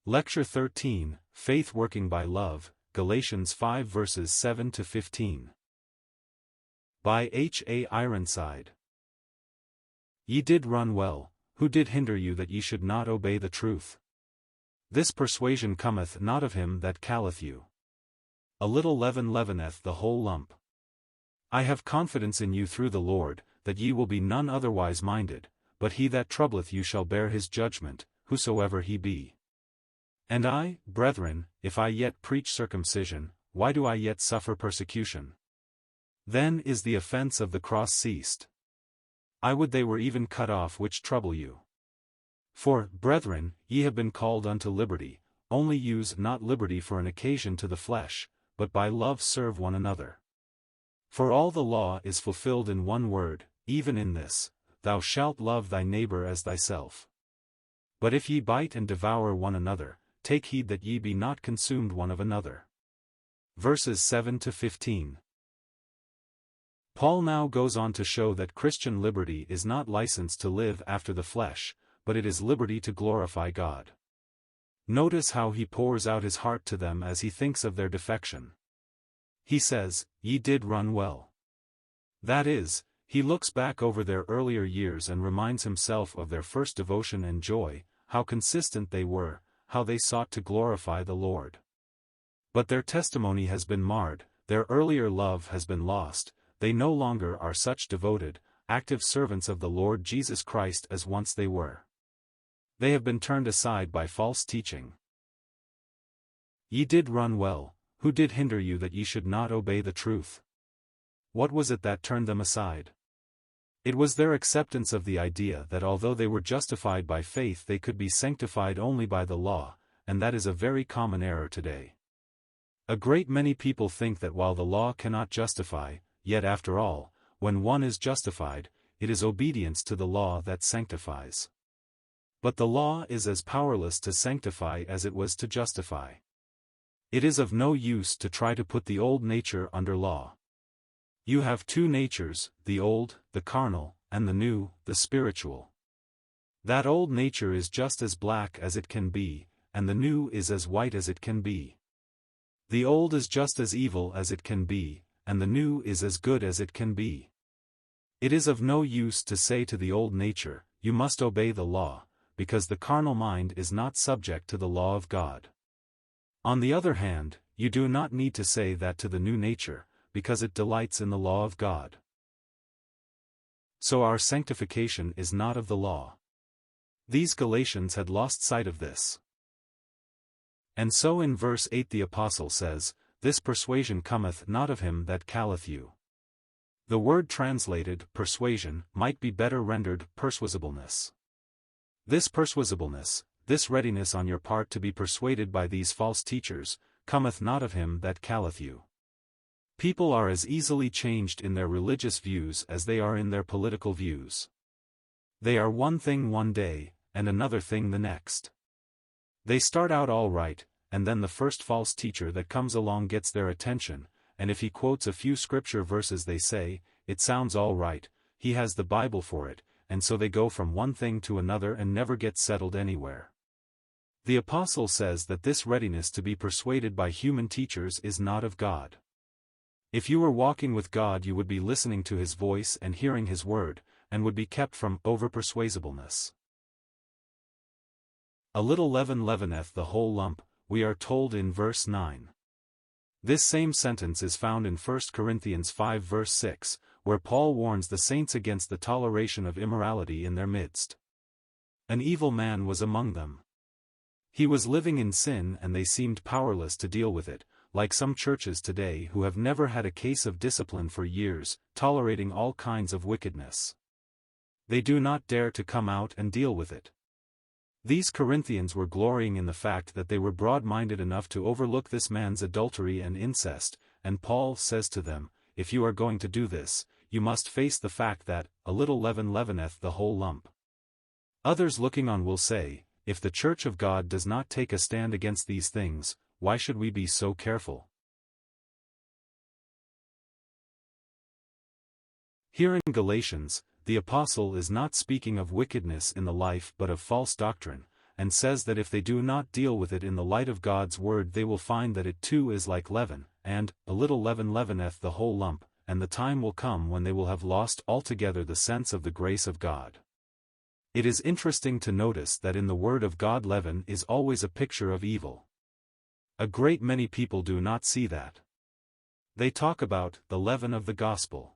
Lecture 13, Faith Working by Love, Galatians 5 verses 7 to 15. By H A Ironside. Ye did run well, who did hinder you that ye should not obey the truth? This persuasion cometh not of him that calleth you. A little leaven leaveneth the whole lump. I have confidence in you through the Lord, that ye will be none otherwise minded, but he that troubleth you shall bear his judgment, whosoever he be. And I, brethren, if I yet preach circumcision, why do I yet suffer persecution? Then is the offense of the cross ceased. I would they were even cut off which trouble you. For, brethren, ye have been called unto liberty, only use not liberty for an occasion to the flesh, but by love serve one another. For all the law is fulfilled in one word, even in this, Thou shalt love thy neighbor as thyself. But if ye bite and devour one another, take heed that ye be not consumed one of another. Verses 7 to 15. Paul now goes on to show that Christian liberty is not license to live after the flesh, but it is liberty to glorify God. Notice how he pours out his heart to them as he thinks of their defection. He says, "Ye did run well." That is, he looks back over their earlier years and reminds himself of their first devotion and joy, how consistent they were, how they sought to glorify the Lord. But their testimony has been marred, their earlier love has been lost, they no longer are such devoted, active servants of the Lord Jesus Christ as once they were. They have been turned aside by false teaching. Ye did run well, who did hinder you that ye should not obey the truth? What was it that turned them aside? It was their acceptance of the idea that although they were justified by faith they could be sanctified only by the law, and that is a very common error today. A great many people think that while the law cannot justify, yet after all, when one is justified, it is obedience to the law that sanctifies. But the law is as powerless to sanctify as it was to justify. It is of no use to try to put the old nature under law. You have two natures, the old, the carnal, and the new, the spiritual. That old nature is just as black as it can be, and the new is as white as it can be. The old is just as evil as it can be, and the new is as good as it can be. It is of no use to say to the old nature, you must obey the law, because the carnal mind is not subject to the law of God. On the other hand, you do not need to say that to the new nature, because it delights in the law of God. So our sanctification is not of the law. These Galatians had lost sight of this. And so in verse 8 the apostle says, "This persuasion cometh not of him that calleth you." The word translated, persuasion, might be better rendered, persuasibleness. This persuasibleness, this readiness on your part to be persuaded by these false teachers, cometh not of him that calleth you. People are as easily changed in their religious views as they are in their political views. They are one thing one day, and another thing the next. They start out all right, and then the first false teacher that comes along gets their attention, and if he quotes a few scripture verses they say, it sounds all right, he has the Bible for it, and so they go from one thing to another and never get settled anywhere. The apostle says that this readiness to be persuaded by human teachers is not of God. If you were walking with God you would be listening to his voice and hearing his word, and would be kept from over-persuasibleness. A little leaven leaveneth the whole lump, we are told in verse 9. This same sentence is found in 1 Corinthians 5 verse 6, where Paul warns the saints against the toleration of immorality in their midst. An evil man was among them. He was living in sin and they seemed powerless to deal with it, like some churches today who have never had a case of discipline for years, tolerating all kinds of wickedness. They do not dare to come out and deal with it. These Corinthians were glorying in the fact that they were broad-minded enough to overlook this man's adultery and incest, and Paul says to them, if you are going to do this, you must face the fact that, a little leaven leaveneth the whole lump. Others looking on will say, if the Church of God does not take a stand against these things, why should we be so careful? Here in Galatians, the apostle is not speaking of wickedness in the life but of false doctrine, and says that if they do not deal with it in the light of God's word they will find that it too is like leaven, and, a little leaven leaveneth the whole lump, and the time will come when they will have lost altogether the sense of the grace of God. It is interesting to notice that in the word of God leaven is always a picture of evil. A great many people do not see that. They talk about the leaven of the gospel.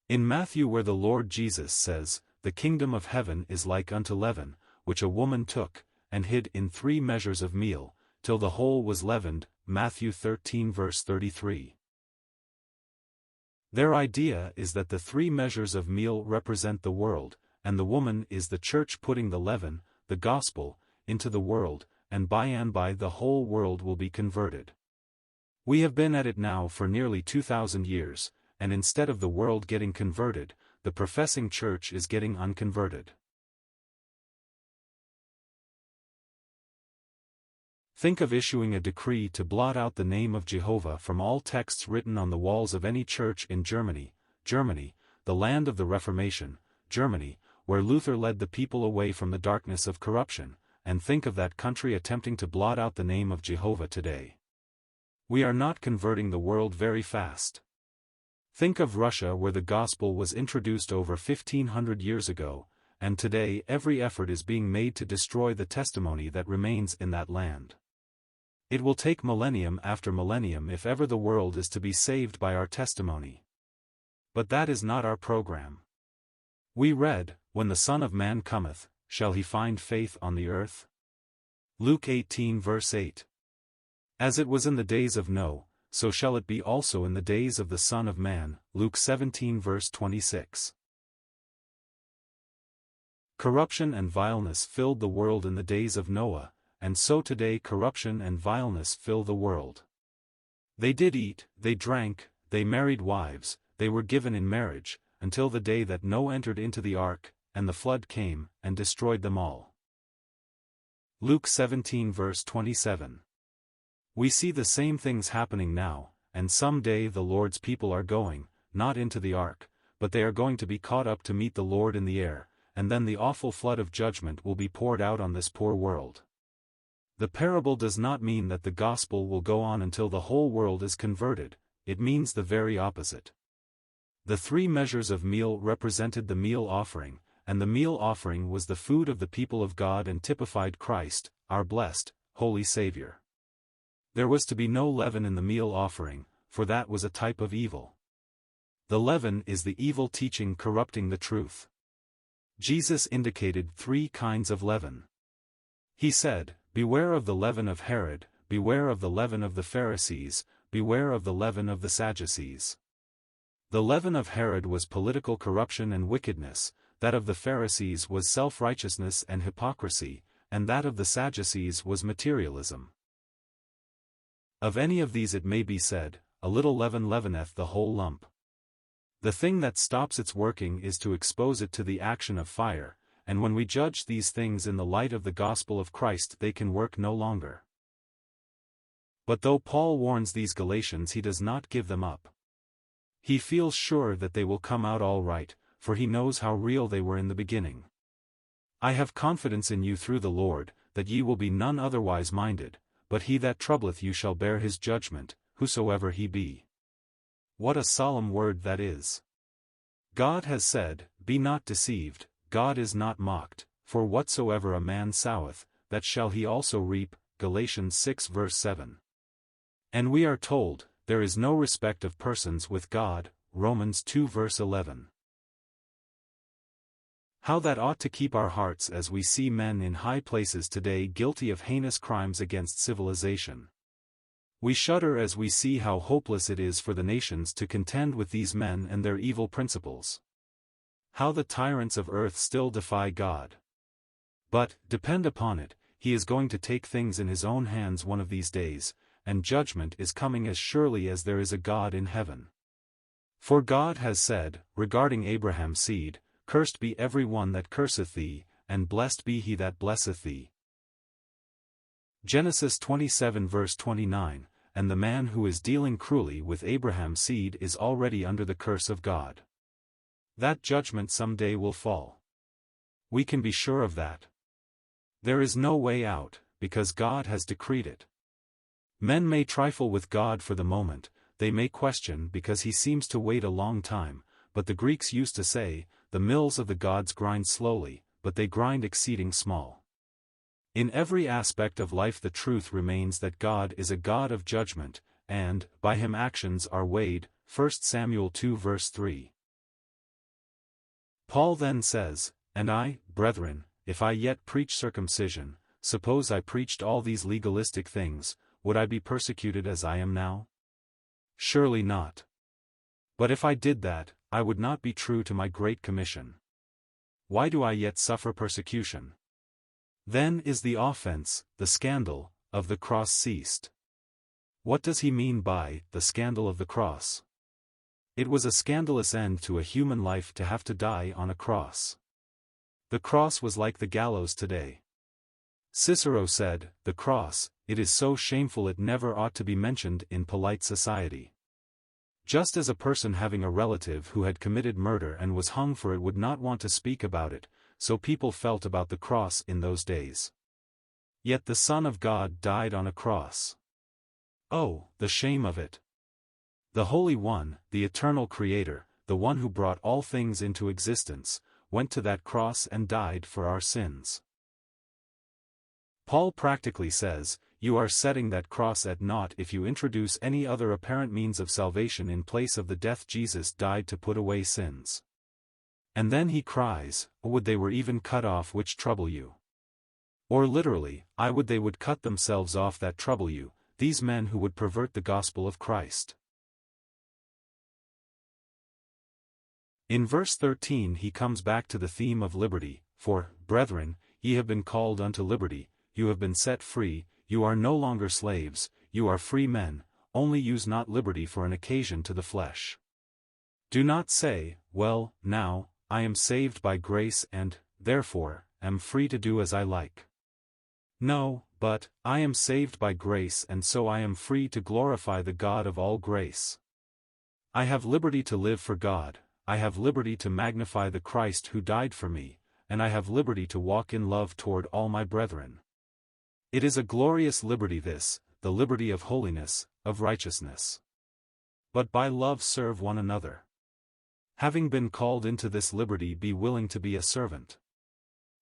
In Matthew, where the Lord Jesus says, "The kingdom of heaven is like unto leaven, which a woman took, and hid in 3 measures of meal, till the whole was leavened," Matthew 13 verse 33. Their idea is that the 3 measures of meal represent the world, and the woman is the church putting the leaven, the gospel, into the world, and by and by the whole world will be converted. We have been at it now for nearly 2,000 years, and instead of the world getting converted, the professing church is getting unconverted. Think of issuing a decree to blot out the name of Jehovah from all texts written on the walls of any church in Germany, the land of the Reformation, Germany, where Luther led the people away from the darkness of corruption, and think of that country attempting to blot out the name of Jehovah today. We are not converting the world very fast. Think of Russia, where the gospel was introduced over 1,500 years ago, and today every effort is being made to destroy the testimony that remains in that land. It will take millennium after millennium if ever the world is to be saved by our testimony. But that is not our program. We read, "When the Son of Man cometh, shall he find faith on the earth?" Luke 18 verse 8. As it was in the days of Noah, so shall it be also in the days of the Son of Man, Luke 17 verse 26. Corruption and vileness filled the world in the days of Noah, and so today corruption and vileness fill the world. They did eat, they drank, they married wives, they were given in marriage, until the day that Noah entered into the ark, and the flood came, and destroyed them all. Luke 17 verse 27. We see the same things happening now, and some day the Lord's people are going, not into the ark, but they are going to be caught up to meet the Lord in the air, and then the awful flood of judgment will be poured out on this poor world. The parable does not mean that the gospel will go on until the whole world is converted, it means the very opposite. The 3 measures of meal represented the meal offering, and the meal offering was the food of the people of God and typified Christ, our blessed, holy Savior. There was to be no leaven in the meal offering, for that was a type of evil. The leaven is the evil teaching corrupting the truth. Jesus indicated 3 kinds of leaven. He said, "Beware of the leaven of Herod, beware of the leaven of the Pharisees, beware of the leaven of the Sadducees." The leaven of Herod was political corruption and wickedness, that of the Pharisees was self-righteousness and hypocrisy, and that of the Sadducees was materialism. Of any of these it may be said, "A little leaven leaveneth the whole lump." The thing that stops its working is to expose it to the action of fire, and when we judge these things in the light of the gospel of Christ they can work no longer. But though Paul warns these Galatians, he does not give them up. He feels sure that they will come out all right, for he knows how real they were in the beginning. "I have confidence in you through the Lord, that ye will be none otherwise minded, but he that troubleth you shall bear his judgment, whosoever he be." What a solemn word that is! God has said, "Be not deceived, God is not mocked, for whatsoever a man soweth, that shall he also reap," Galatians 6 verse 7. And we are told, there is no respect of persons with God, Romans 2 verse 11. How that ought to keep our hearts as we see men in high places today guilty of heinous crimes against civilization. We shudder as we see how hopeless it is for the nations to contend with these men and their evil principles. How the tyrants of earth still defy God. But, depend upon it, he is going to take things in his own hands one of these days, and judgment is coming as surely as there is a God in heaven. For God has said, regarding Abraham's seed, "Cursed be every one that curseth thee, and blessed be he that blesseth thee." Genesis 27 verse 29, and the man who is dealing cruelly with Abraham's seed is already under the curse of God. That judgment someday will fall. We can be sure of that. There is no way out, because God has decreed it. Men may trifle with God for the moment, they may question because he seems to wait a long time, but the Greeks used to say, the mills of the gods grind slowly, but they grind exceeding small. In every aspect of life the truth remains that God is a God of judgment, and, by him actions are weighed, 1 Samuel 2 verse 3. Paul then says, "And I, brethren, if I yet preach circumcision, suppose I preached all these legalistic things, would I be persecuted as I am now? Surely not. But if I did that, I would not be true to my great commission. Why do I yet suffer persecution? Then is the offense, the scandal, of the cross ceased." What does he mean by the scandal of the cross? It was a scandalous end to a human life to have to die on a cross. The cross was like the gallows today. Cicero said, "The cross, it is so shameful it never ought to be mentioned in polite society." Just as a person having a relative who had committed murder and was hung for it would not want to speak about it, so people felt about the cross in those days. Yet the Son of God died on a cross. Oh, the shame of it! The Holy One, the eternal Creator, the one who brought all things into existence, went to that cross and died for our sins. Paul practically says, you are setting that cross at naught if you introduce any other apparent means of salvation in place of the death Jesus died to put away sins. And then he cries, "Oh, would they were even cut off which trouble you." Or literally, I would they would cut themselves off that trouble you, these men who would pervert the gospel of Christ. In verse 13 he comes back to the theme of liberty, "For, brethren, ye have been called unto liberty, you have been set free, you are no longer slaves, you are free men, only use not liberty for an occasion to the flesh." Do not say, "Well, now, I am saved by grace and, therefore, am free to do as I like." No, but, I am saved by grace and so I am free to glorify the God of all grace. I have liberty to live for God, I have liberty to magnify the Christ who died for me, and I have liberty to walk in love toward all my brethren. It is a glorious liberty this, the liberty of holiness, of righteousness. But by love serve one another. Having been called into this liberty, be willing to be a servant.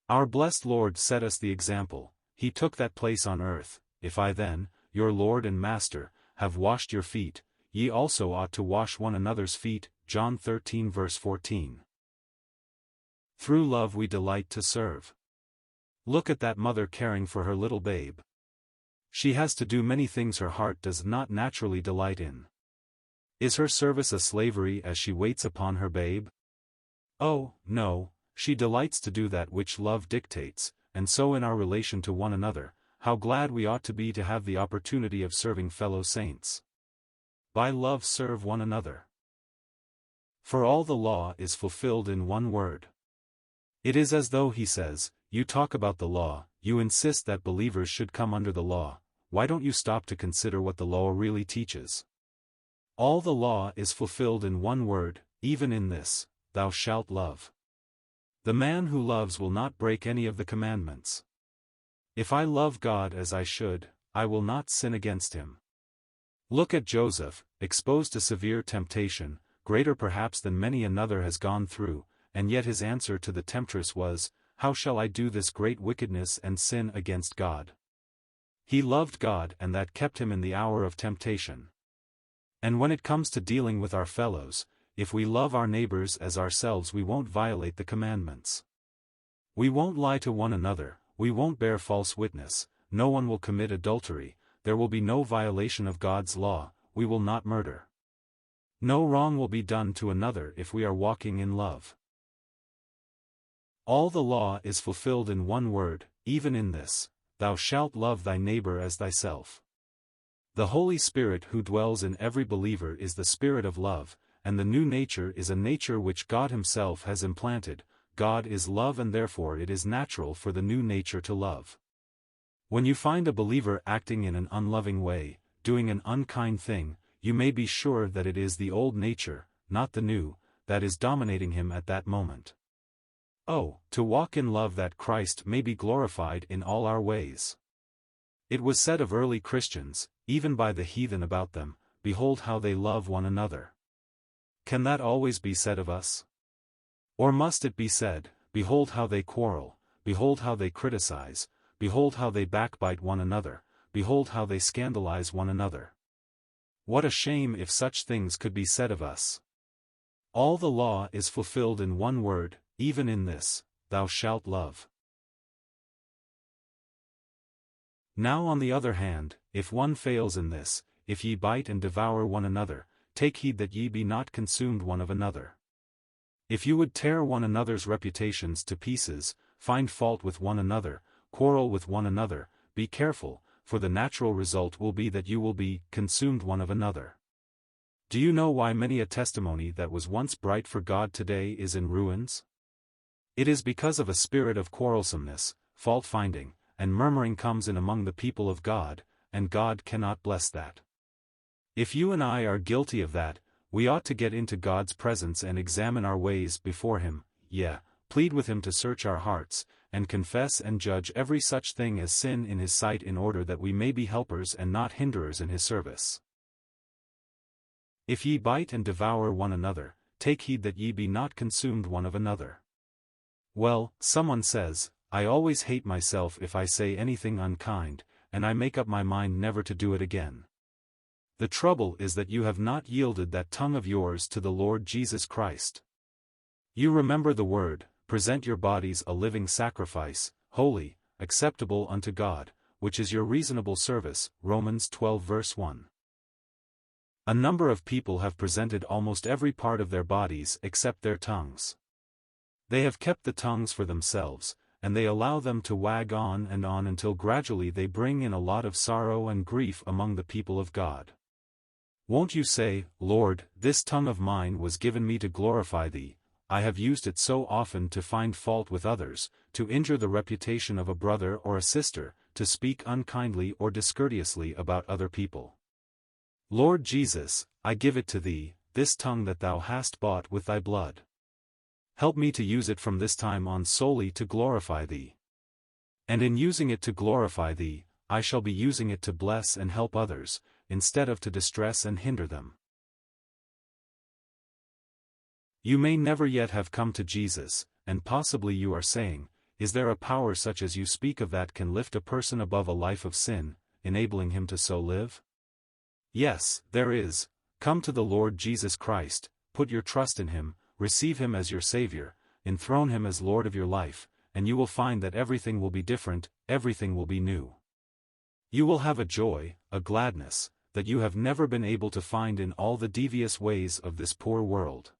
Our blessed Lord set us the example, he took that place on earth. "If I then, your Lord and Master, have washed your feet, ye also ought to wash one another's feet." John 13 verse 14. Through love we delight to serve. Look at that mother caring for her little babe. She has to do many things her heart does not naturally delight in. Is her service a slavery as she waits upon her babe? Oh, no, she delights to do that which love dictates, and so in our relation to one another, how glad we ought to be to have the opportunity of serving fellow saints. By love serve one another. For all the law is fulfilled in one word. It is as though he says, you talk about the law, you insist that believers should come under the law, why don't you stop to consider what the law really teaches? All the law is fulfilled in one word, even in this, thou shalt love. The man who loves will not break any of the commandments. If I love God as I should, I will not sin against him. Look at Joseph, exposed to severe temptation, greater perhaps than many another has gone through, and yet his answer to the temptress was, "How shall I do this great wickedness and sin against God?" He loved God and that kept him in the hour of temptation. And when it comes to dealing with our fellows, if we love our neighbors as ourselves we won't violate the commandments. We won't lie to one another, we won't bear false witness, no one will commit adultery, there will be no violation of God's law, we will not murder. No wrong will be done to another if we are walking in love. All the law is fulfilled in one word, even in this, thou shalt love thy neighbor as thyself. The Holy Spirit who dwells in every believer is the Spirit of love, and the new nature is a nature which God Himself has implanted. God is love and therefore it is natural for the new nature to love. When you find a believer acting in an unloving way, doing an unkind thing, you may be sure that it is the old nature, not the new, that is dominating him at that moment. Oh, to walk in love that Christ may be glorified in all our ways. It was said of early Christians, even by the heathen about them, behold how they love one another. Can that always be said of us? Or must it be said, behold how they quarrel, behold how they criticize, behold how they backbite one another, behold how they scandalize one another? What a shame if such things could be said of us. All the law is fulfilled in one word, even in this, thou shalt love. Now on the other hand, if one fails in this, if ye bite and devour one another, take heed that ye be not consumed one of another. If you would tear one another's reputations to pieces, find fault with one another, quarrel with one another, be careful, for the natural result will be that you will be consumed one of another. Do you know why many a testimony that was once bright for God today is in ruins? It is because of a spirit of quarrelsomeness, fault-finding, and murmuring comes in among the people of God, and God cannot bless that. If you and I are guilty of that, we ought to get into God's presence and examine our ways before Him, plead with Him to search our hearts, and confess and judge every such thing as sin in His sight in order that we may be helpers and not hinderers in His service. If ye bite and devour one another, take heed that ye be not consumed one of another. Well, someone says, I always hate myself if I say anything unkind, and I make up my mind never to do it again. The trouble is that you have not yielded that tongue of yours to the Lord Jesus Christ. You remember the word, present your bodies a living sacrifice, holy, acceptable unto God, which is your reasonable service, Romans 12 verse 1. A number of people have presented almost every part of their bodies except their tongues. They have kept the tongues for themselves, and they allow them to wag on until gradually they bring in a lot of sorrow and grief among the people of God. Won't you say, Lord, this tongue of mine was given me to glorify Thee, I have used it so often to find fault with others, to injure the reputation of a brother or a sister, to speak unkindly or discourteously about other people. Lord Jesus, I give it to Thee, this tongue that Thou hast bought with Thy blood. Help me to use it from this time on solely to glorify Thee. And in using it to glorify Thee, I shall be using it to bless and help others, instead of to distress and hinder them. You may never yet have come to Jesus, and possibly you are saying, is there a power such as you speak of that can lift a person above a life of sin, enabling him to so live? Yes, there is. Come to the Lord Jesus Christ, put your trust in Him, receive Him as your Savior, enthrone Him as Lord of your life, and you will find that everything will be different, everything will be new. You will have a joy, a gladness, that you have never been able to find in all the devious ways of this poor world.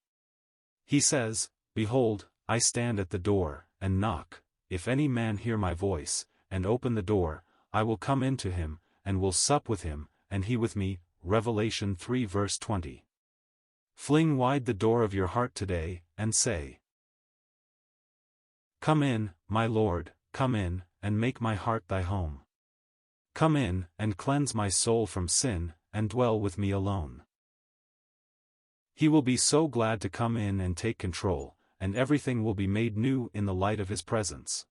He says, Behold, I stand at the door, and knock, if any man hear my voice, and open the door, I will come in to him, and will sup with him, and he with me, Revelation 3 verse 20. Fling wide the door of your heart today, and say, Come in, my Lord, come in, and make my heart thy home. Come in, and cleanse my soul from sin, and dwell with me alone. He will be so glad to come in and take control, and everything will be made new in the light of His presence.